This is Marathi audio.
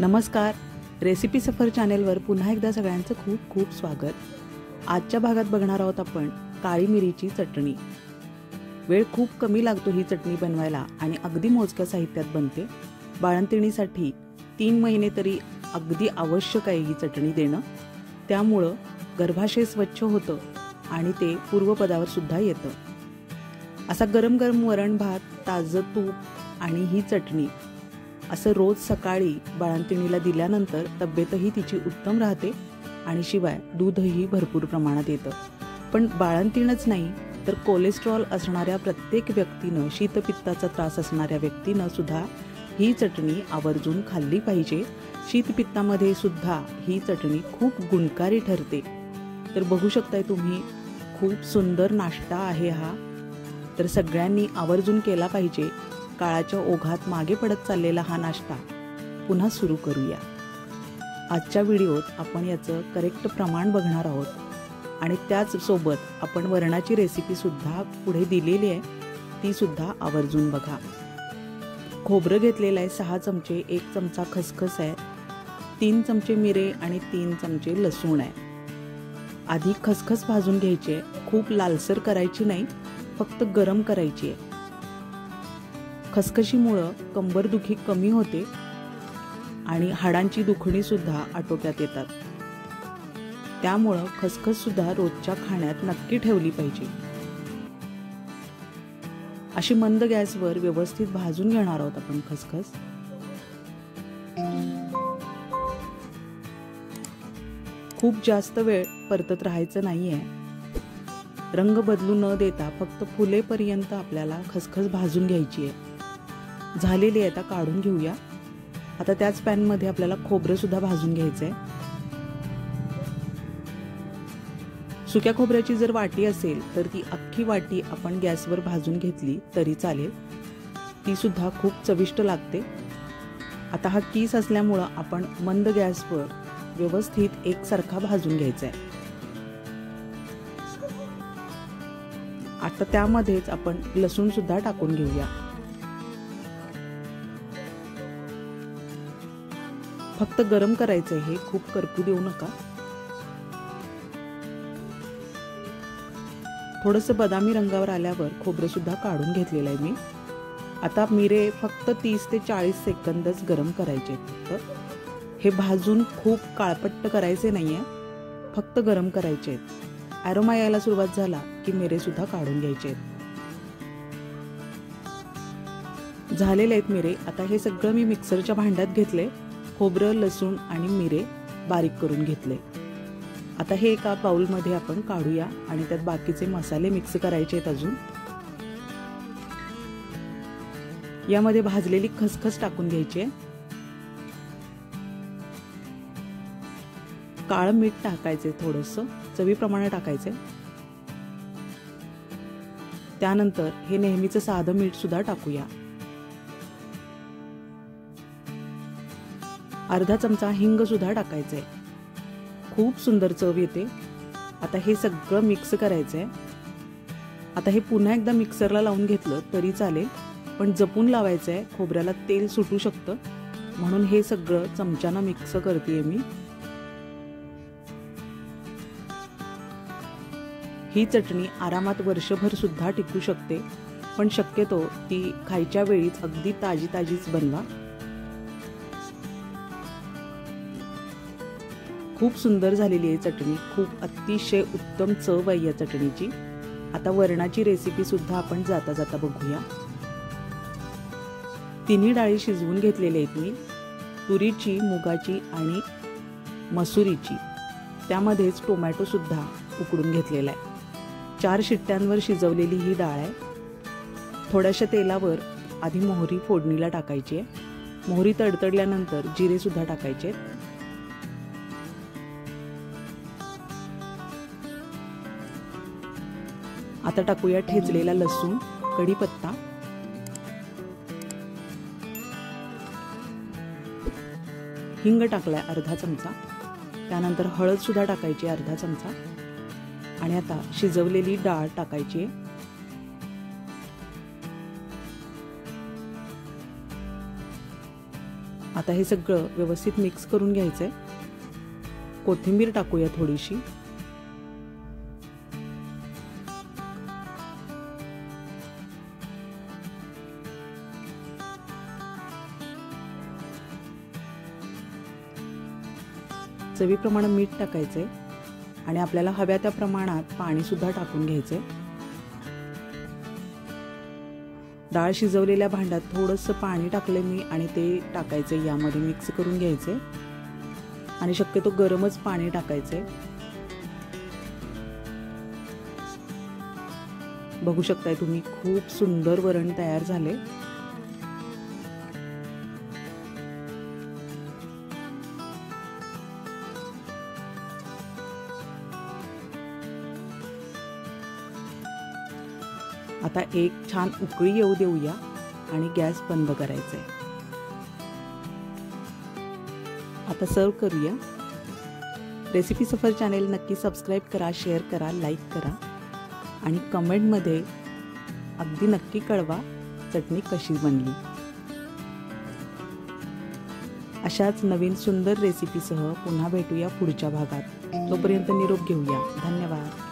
नमस्कार, रेसिपी सफर चॅनेलवर पुन्हा एकदा सगळ्यांचं खूप खूप स्वागत। आजच्या भागात बघणार आहोत आपण काळी मिरीची चटणी। वेळ खूप कमी लागतो ही चटणी बनवायला आणि अगदी मोजक्या साहित्यात बनते। बाळंतिणीसाठी 3 महिने तरी अगदी आवश्यक आहे ही चटणी देणं। त्यामुळे गर्भाशय स्वच्छ होतं आणि ते पूर्वपदावर सुद्धा येतं। असा गरम गरम वरण भात, ताजं तूप आणि ही चटणी असं रोज सकाळी बाळंतिणीला दिल्यानंतर तब्येतही तिची उत्तम राहते आणि शिवाय दूधही भरपूर प्रमाणात येतं। पण बाळंतीणच नाही तर कोलेस्ट्रॉल असणाऱ्या प्रत्येक व्यक्तीनं, शीतपित्ताचा त्रास असणाऱ्या व्यक्तीनं सुद्धा ही चटणी आवर्जून खाल्ली पाहिजे। शीतपित्तामध्ये सुद्धा ही चटणी खूप गुणकारी ठरते। तर बघू शकताय तुम्ही, खूप सुंदर नाश्ता आहे हा, तर सगळ्यांनी आवर्जून केला पाहिजे। काळाच्या ओघात मागे पडत चाललेला हा नाश्ता पुन्हा सुरू करूया। आजच्या व्हिडिओत आपण याचं करेक्ट प्रमाण बघणार आहोत आणि त्याच सोबत आपण वरणाची रेसिपी सुद्धा पुढे दिलेली आहे, ती सुद्धा आवर्जून बघा। खोबरं घेतलेलं आहे 6 चमचे, 1 चमचा खसखस आहे, 3 चमचे मिरे आणि 3 चमचे लसूण आहे। आधी खसखस भाजून घ्यायची आहे, खूप लालसर करायची नाही, फक्त गरम करायची आहे। खसखशीमुळे कंबरदुखी कमी होते आणि हाडांची दुखणी सुद्धा आटोक्यात येतात। त्यामुळे खसखस सुद्धा रोजच्या खाण्यात नक्की ठेवली पाहिजे। अशी मंद गॅसवर व्यवस्थित भाजून घेणार आहोत आपण खसखस। खूप जास्त वेळ परतत राहायचं नाहीये। रंग बदलू न देता फक्त फुलेपर्यंत आपल्याला खसखस भाजून घ्यायची आहे। झालेली आहे, आता काढून घेऊया। आता त्याच पॅन मध्ये आपल्याला खोबरं सुद्धा भाजून घ्यायचंय। सुक्या खोबऱ्याची जर वाटी असेल तर ती अख्खी वाटी आपण गॅसवर भाजून घेतली तरी चालेल, ती सुद्धा खूप चविष्ट लागते। आता हा कीस असल्यामुळे आपण मंद गॅसवर व्यवस्थित एकसारखा भाजून घ्यायचा आहे। आता त्यामध्येच आपण लसूण सुद्धा टाकून घेऊया। फक्त गरम करायचं, हे खूप करपू देऊ नका। थोडंसं बदामी रंगावर आल्यावर खोबरं सुद्धा काढून घेतलेलं आहे मी। आता मिरे फक्त 30 ते 40 सेकंदच गरम करायचे। फक्त हे भाजून खूप काळपट्ट करायचे नाहीये, फक्त गरम करायचे आहेत। अरोमा यायला सुरुवात झाला की मिरे सुद्धा काढून घ्यायचे आहेत। झालेले आहेत मिरे। आता हे सगळं मी मिक्सरच्या भांड्यात घेतले। खोबरं, लसूण आणि मिरे बारीक करून घेतले। आता हे एका बाउलमध्ये आपण काढूया आणि त्यात बाकीचे मसाले मिक्स करायचे आहेत। अजून यामध्ये भाजलेली खसखस टाकून घ्यायची आहे। काळं मीठ टाकायचे, थोडंसं चवीप्रमाणे टाकायचे। त्यानंतर हे नेहमीचं साधं मीठ सुद्धा टाकूया। अर्धा चमचा हिंग सुद्धा टाकायचंय, खूप सुंदर चव येते। आता हे सगळं मिक्स करायचंय। आता हे पुन्हा एकदा मिक्सरला लावून घेतलं तरी चालेल, पण जपून लावायचंय, खोबऱ्याला तेल सुटू शकतं, म्हणून हे सगळं चमच्यानं मिक्स करतेय मी। ही चटणी आरामात वर्षभर सुद्धा टिकू शकते, पण शक्यतो ती खायच्या वेळीच अगदी ताजी ताजीच बनवा। खूप सुंदर झालेली आहे चटणी, खूप अतिशय उत्तम चव आहे या चटणीची। आता वरणाची रेसिपी सुद्धा आपण जाता जाता बघूया। तिन्ही डाळी शिजवून घेतलेल्या आहेत मी, तुरीची, मुगाची आणि मसुरीची। त्यामध्येच टोमॅटो सुद्धा उकडून घेतलेला आहे। 4 शिट्ट्यांवर शिजवलेली ही डाळ आहे। थोड्याशा तेलावर आधी मोहरी फोडणीला टाकायची आहे। मोहरी तडतडल्यानंतर जिरे सुद्धा टाकायचे। आता टाकूया ठेचलेला लसूण, कढीपत्ता, हिंग टाकलाय अर्धा चमचा। त्यानंतर हळद सुद्धा टाकायची अर्धा चमचा आणि आता शिजवलेली डाळ टाकायची। आता हे सगळं व्यवस्थित मिक्स करून घ्यायचं आहे. कोथिंबीर टाकूया थोडीशी. चवीप्रमाणे मीठ टाकायचंय आणि आपल्याला हव्या त्या प्रमाणात पाणी सुद्धा टाकून घ्यायचंय. डाळ शिजवलेल्या भांड्यात थोडंसं पाणी टाकले मी आणि ते टाकायचे यामध्ये मिक्स करून घ्यायचे आणि शक्यतो गरमच पाणी टाकायचे. बघू शकताय तुम्ही खूप सुंदर वरण तयार झाले. आता एक छान उकळी येऊ देऊया आणि गॅस बंद करायचा आहे. आता सर्व करूया. रेसिपी सफर चॅनेल नक्की सबस्क्राईब करा, शेअर करा, लाईक करा आणि कमेंटमध्ये अगदी नक्की कळवा चटणी कशी बनली. अशाच नवीन सुंदर रेसिपीसह पुन्हा भेटूया पुढच्या भागात. तोपर्यंत निरोप घेऊया. धन्यवाद.